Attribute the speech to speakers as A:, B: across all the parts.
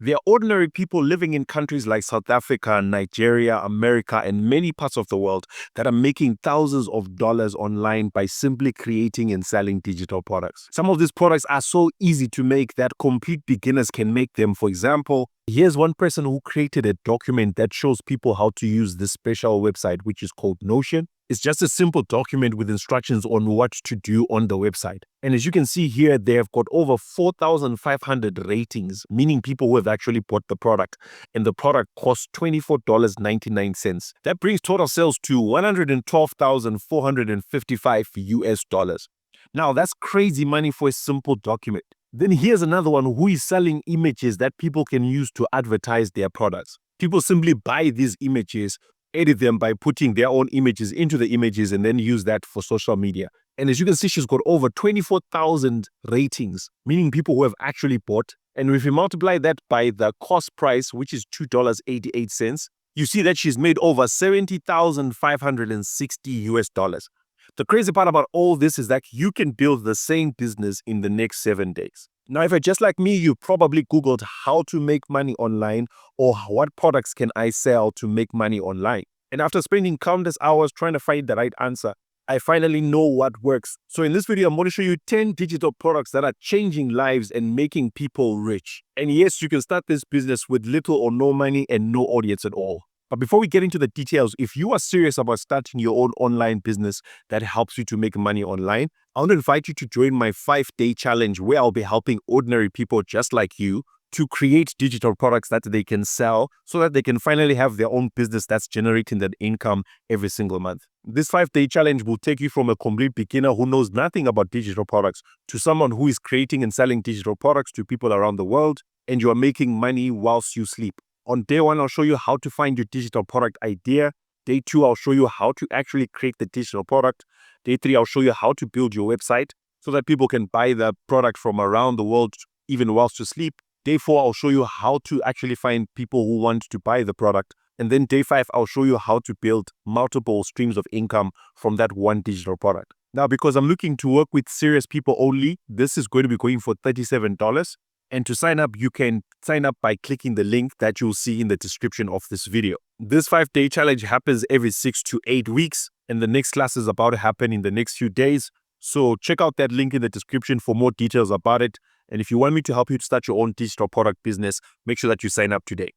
A: There are ordinary people living in countries like South Africa, Nigeria, America, and many parts of the world that are making thousands of dollars online by simply creating and selling digital products. Some of these products are so easy to make that complete beginners can make them. For example, here's one person who created a document that shows people how to use this special website, which is called Notion. It's just a simple document with instructions on what to do on the website. And as you can see here, they have got over 4,500 ratings, meaning people who have actually bought the product. And the product costs $24.99. That brings total sales to 112,455 US dollars. Now, that's crazy money for a simple document. Then here's another one who is selling images that people can use to advertise their products. People simply buy these images, edit them by putting their own images into the images, and then use that for social media. And as you can see, she's got over 24,000 ratings, meaning people who have actually bought. And if you multiply that by the cost price, which is $2.88, you see that she's made over 70,560 US dollars. The crazy part about all this is that you can build the same business in the next 7 days. Now, if you're just like me, you probably Googled how to make money online or what products can I sell to make money online. And after spending countless hours trying to find the right answer, I finally know what works. So in this video, I'm going to show you 10 digital products that are changing lives and making people rich. And yes, you can start this business with little or no money and no audience at all. But before we get into the details, if you are serious about starting your own online business that helps you to make money online, I want to invite you to join my 5-day challenge where I'll be helping ordinary people just like you to create digital products that they can sell so that they can finally have their own business that's generating that income every single month. This 5-day challenge will take you from a complete beginner who knows nothing about digital products to someone who is creating and selling digital products to people around the world, and you are making money whilst you sleep. On day 1, I'll show you how to find your digital product idea. Day 2, I'll show you how to actually create the digital product. Day 3, I'll show you how to build your website so that people can buy the product from around the world even whilst you sleep. Day 4, I'll show you how to actually find people who want to buy the product. And then day 5, I'll show you how to build multiple streams of income from that one digital product. Now, because I'm looking to work with serious people only, this is going to be going for $37. And to sign up, you can sign up by clicking the link that you'll see in the description of this video. This 5-day challenge happens every 6 to 8 weeks, and the next class is about to happen in the next few days. So check out that link in the description for more details about it. And if you want me to help you to start your own digital product business, make sure that you sign up today.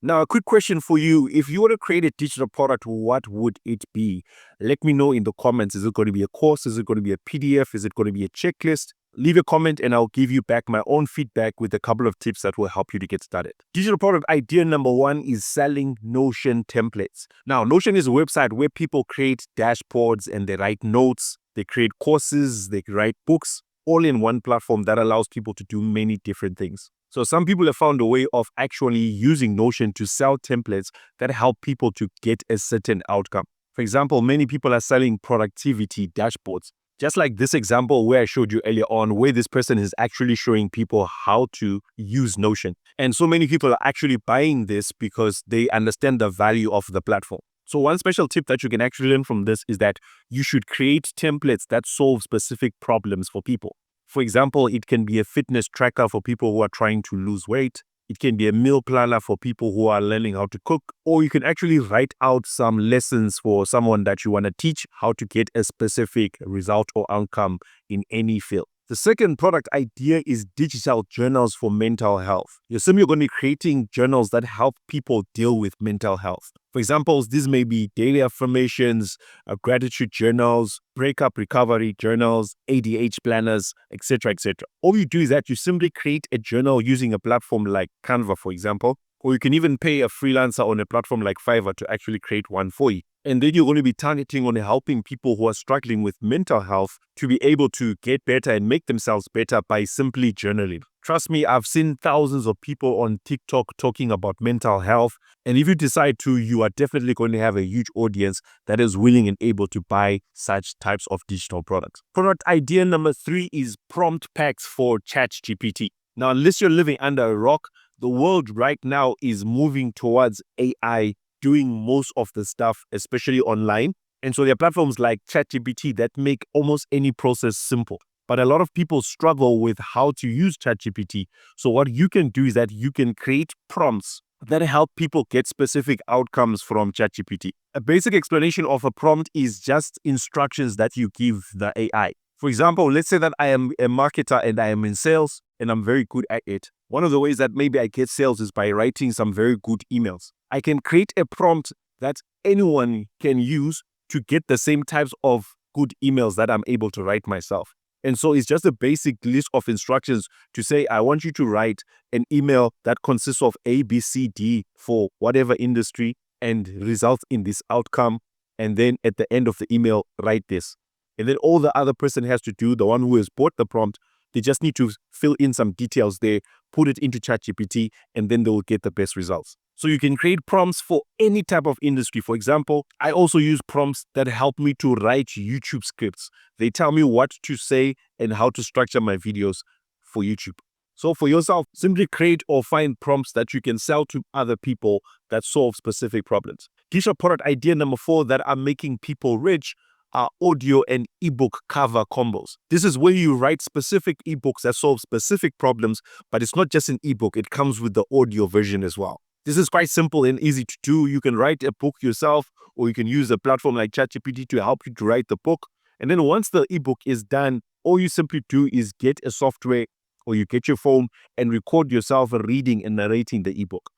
A: Now, a quick question for you. If you want to create a digital product, what would it be? Let me know in the comments. Is it going to be a course? Is it going to be a PDF? Is it going to be a checklist? Leave a comment and I'll give you back my own feedback with a couple of tips that will help you to get started. Digital product idea number 1 is selling Notion templates. Now, Notion is a website where people create dashboards and they write notes, they create courses, they write books, all in one platform that allows people to do many different things. So some people have found a way of actually using Notion to sell templates that help people to get a certain outcome. For example, many people are selling productivity dashboards. Just like this example where I showed you earlier on, where this person is actually showing people how to use Notion. And so many people are actually buying this because they understand the value of the platform. So one special tip that you can actually learn from this is that you should create templates that solve specific problems for people. For example, it can be a fitness tracker for people who are trying to lose weight. It can be a meal planner for people who are learning how to cook, or you can actually write out some lessons for someone that you want to teach how to get a specific result or outcome in any field. The second product idea is digital journals for mental health. You're simply going to be creating journals that help people deal with mental health. For example, these may be daily affirmations, gratitude journals, breakup recovery journals, ADH planners, etc., etc. All you do is that you simply create a journal using a platform like Canva, for example, or you can even pay a freelancer on a platform like Fiverr to actually create one for you. And then you're going to be targeting on helping people who are struggling with mental health to be able to get better and make themselves better by simply journaling. Trust me, I've seen thousands of people on TikTok talking about mental health. And if you decide to, you are definitely going to have a huge audience that is willing and able to buy such types of digital products. Product idea number 3 is prompt packs for ChatGPT. Now, unless you're living under a rock, the world right now is moving towards AI doing most of the stuff, especially online. And so there are platforms like ChatGPT that make almost any process simple. but a lot of people struggle with how to use ChatGPT. So what you can do is that you can create prompts that help people get specific outcomes from ChatGPT. A basic explanation of a prompt is just instructions that you give the AI. For example, let's say that I am a marketer and I am in sales and I'm very good at it. One of the ways that maybe I get sales is by writing some very good emails. I can create a prompt that anyone can use to get the same types of good emails that I'm able to write myself. And so it's just a basic list of instructions to say, I want you to write an email that consists of A, B, C, D for whatever industry and results in this outcome. And then at the end of the email, write this. And then all the other person has to do, the one who has bought the prompt, they just need to fill in some details there, put it into ChatGPT, and then they will get the best results. So you can create prompts for any type of industry. For example, I also use prompts that help me to write YouTube scripts. They tell me what to say and how to structure my videos for YouTube. So for yourself, simply create or find prompts that you can sell to other people that solve specific problems. Digital product idea number 4 that are making people rich are audio and ebook cover combos. This is where you write specific ebooks that solve specific problems, but it's not just an ebook, it comes with the audio version as well. This is quite simple and easy to do. You can write a book yourself, or you can use a platform like ChatGPT to help you to write the book. And then once the ebook is done, all you simply do is get a software or you get your phone and record yourself reading and narrating the ebook.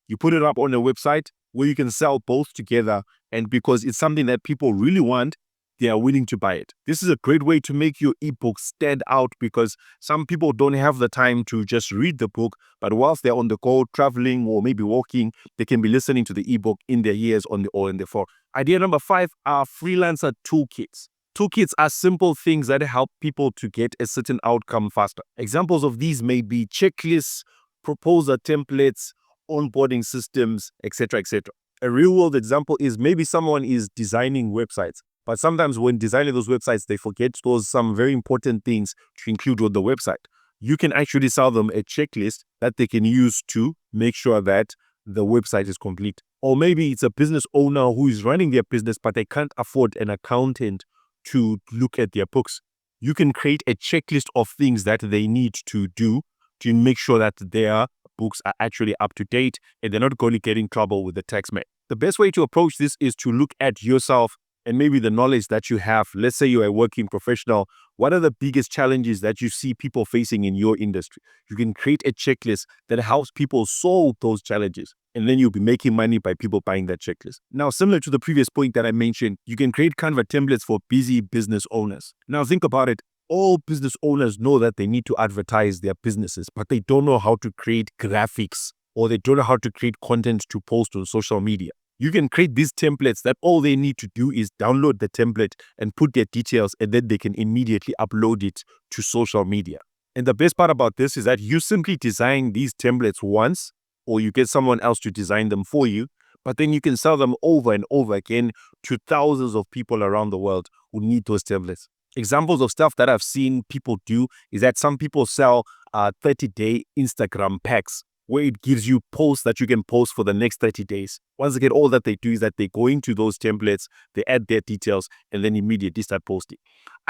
A: You put it up on a website where you can sell both together, and because it's something that people really want, they are willing to buy it. This is a great way to make your ebook stand out because some people don't have the time to just read the book, but whilst they're on the go, traveling or maybe walking, they can be listening to the ebook in their ears or in their phone. Idea number 5 are freelancer toolkits. Toolkits are simple things that help people to get a certain outcome faster. Examples of these may be checklists, proposal templates, onboarding systems, etc., etc. A real-world example is maybe someone is designing websites, but sometimes when designing those websites, they forget some very important things to include on the website. You can actually sell them a checklist that they can use to make sure that the website is complete. Or maybe it's a business owner who is running their business, but they can't afford an accountant to look at their books. You can create a checklist of things that they need to do to make sure that their books are actually up to date and they're not going to get in trouble with the tax man. The best way to approach this is to look at yourself and maybe the knowledge that you have. Let's say you're a working professional. What are the biggest challenges that you see people facing in your industry? You can create a checklist that helps people solve those challenges. And then you'll be making money by people buying that checklist. Now, similar to the previous point that I mentioned, you can create Canva templates for busy business owners. Now, think about it. All business owners know that they need to advertise their businesses, but they don't know how to create graphics or they don't know how to create content to post on social media. You can create these templates that all they need to do is download the template and put their details, and then they can immediately upload it to social media. And the best part about this is that you simply design these templates once, or you get someone else to design them for you, but then you can sell them over and over again to thousands of people around the world who need those templates. Examples of stuff that I've seen people do is that some people sell 30-day Instagram packs, where it gives you posts that you can post for the next 30 days. Once again, all that they do is that they go into those templates, they add their details, and then immediately start posting.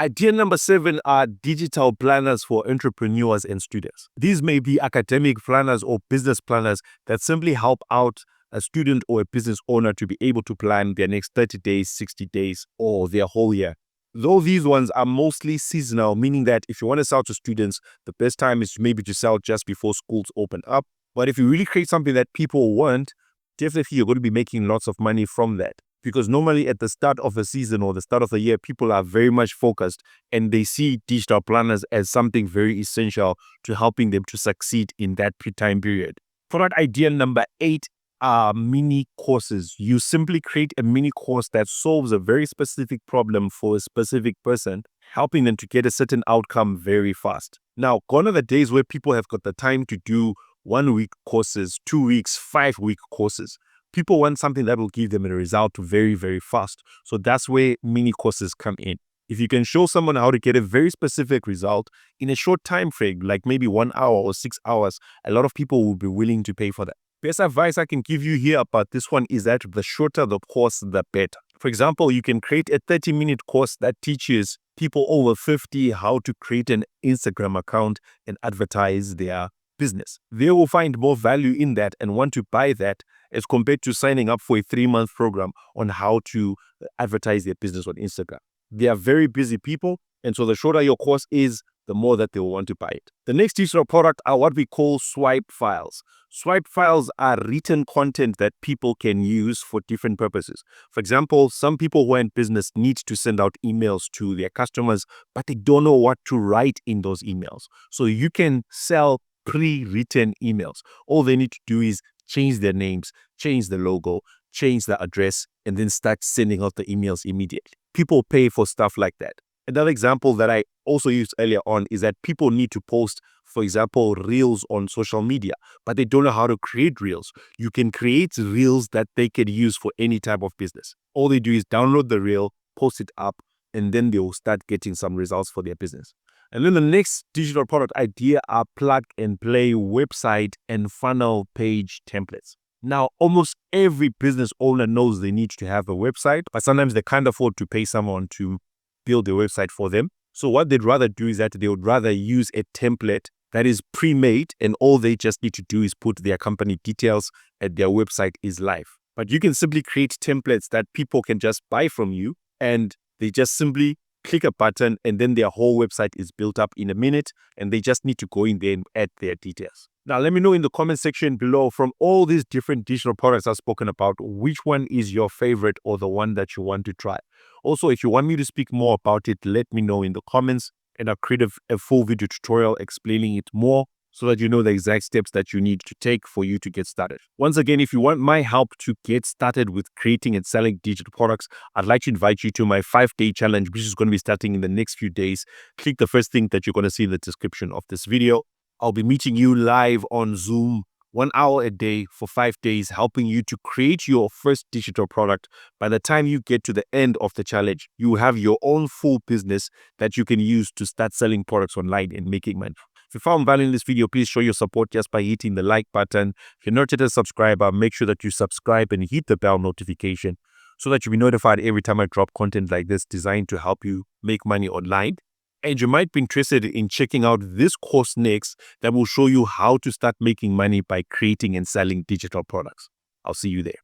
A: Idea number 7 are digital planners for entrepreneurs and students. These may be academic planners or business planners that simply help out a student or a business owner to be able to plan their next 30 days, 60 days, or their whole year. Though these ones are mostly seasonal, meaning that if you want to sell to students, the best time is maybe to sell just before schools open up. But if you really create something that people want, definitely you're going to be making lots of money from that. Because normally at the start of the season or the start of the year, people are very much focused and they see digital planners as something very essential to helping them to succeed in that time period. Product idea number 8 are mini courses. You simply create a mini course that solves a very specific problem for a specific person, helping them to get a certain outcome very fast. Now, gone are the days where people have got the time to do 1-week courses, 2 weeks, 5-week courses. People want something that will give them a result very, very fast. So that's where mini courses come in. If you can show someone how to get a very specific result in a short time frame, like maybe 1 hour or 6 hours, a lot of people will be willing to pay for that. Best advice I can give you here about this one is that the shorter the course, the better. For example, you can create a 30-minute course that teaches people over 50 how to create an Instagram account and advertise their business. They will find more value in that and want to buy that as compared to signing up for a 3-month program on how to advertise their business on Instagram. They are very busy people, and so the shorter your course is, the more that they will want to buy it. The next digital product are what we call swipe files. Swipe files are written content that people can use for different purposes. For example, some people who are in business need to send out emails to their customers, but they don't know what to write in those emails. So you can sell pre-written emails. All they need to do is change their names, change the logo, change the address, and then start sending out the emails immediately. People pay for stuff like that. Another example that I also used earlier on is that people need to post, for example, reels on social media, but they don't know how to create reels. You can create reels that they can use for any type of business. All they do is download the reel, post it up, and then they will start getting some results for their business. And then the next digital product idea are plug and play website and funnel page templates. Now, almost every business owner knows they need to have a website, but sometimes they can't afford to pay someone to build a website for them. So what they'd rather do is that they would rather use a template that is pre-made, and all they just need to do is put their company details and their website is live. But you can simply create templates that people can just buy from you, and they just simply click a button and then their whole website is built up in a minute, and they just need to go in there and add their details. Now, let me know in the comment section below, from all these different digital products I've spoken about, which one is your favorite or the one that you want to try. Also, if you want me to speak more about it, let me know in the comments, and I'll create a full video tutorial explaining it more so that you know the exact steps that you need to take for you to get started. Once again, if you want my help to get started with creating and selling digital products, I'd like to invite you to my 5-day challenge, which is going to be starting in the next few days. Click the first thing that you're going to see in the description of this video. I'll be meeting you live on Zoom 1 hour a day for 5 days, helping you to create your first digital product. By the time you get to the end of the challenge, you have your own full business that you can use to start selling products online and making money. If you found value in this video, please show your support just by hitting the like button. If you're not yet a subscriber, make sure that you subscribe and hit the bell notification so that you'll be notified every time I drop content like this designed to help you make money online. And you might be interested in checking out this course next that will show you how to start making money by creating and selling digital products. I'll see you there.